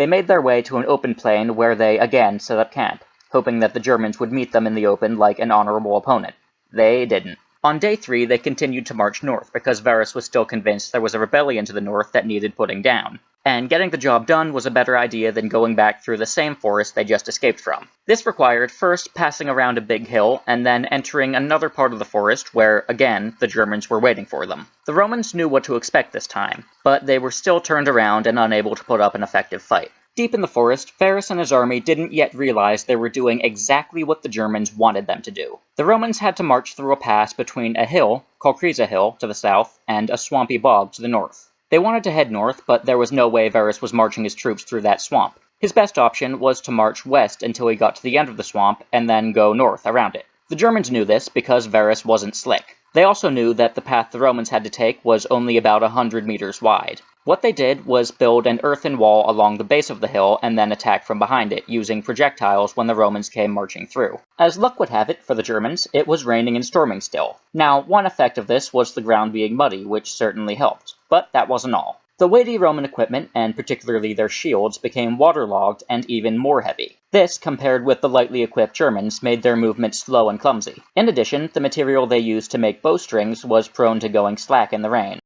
They made their way to an open plain where they again set up camp, hoping that the Germans would meet them in the open like an honorable opponent. They didn't. On day 3, they continued to march north because Varus was still convinced there was a rebellion to the north that needed putting down, and getting the job done was a better idea than going back through the same forest they just escaped from. This required first passing around a big hill and then entering another part of the forest where, again, the Germans were waiting for them. The Romans knew what to expect this time, but they were still turned around and unable to put up an effective fight. Deep in the forest, Varus and his army didn't yet realize they were doing exactly what the Germans wanted them to do. The Romans had to march through a pass between a hill, called Krisa Hill, to the south, and a swampy bog to the north. They wanted to head north, but there was no way Varus was marching his troops through that swamp. His best option was to march west until he got to the end of the swamp, and then go north around it. The Germans knew this because Varus wasn't slick. They also knew that the path the Romans had to take was only about 100 meters wide. What they did was build an earthen wall along the base of the hill and then attack from behind it, using projectiles when the Romans came marching through. As luck would have it for the Germans, it was raining and storming still. Now, one effect of this was the ground being muddy, which certainly helped. But that wasn't all. The weighty Roman equipment, and particularly their shields, became waterlogged and even more heavy. This, compared with the lightly equipped Germans, made their movement slow and clumsy. In addition, the material they used to make bowstrings was prone to going slack in the rain.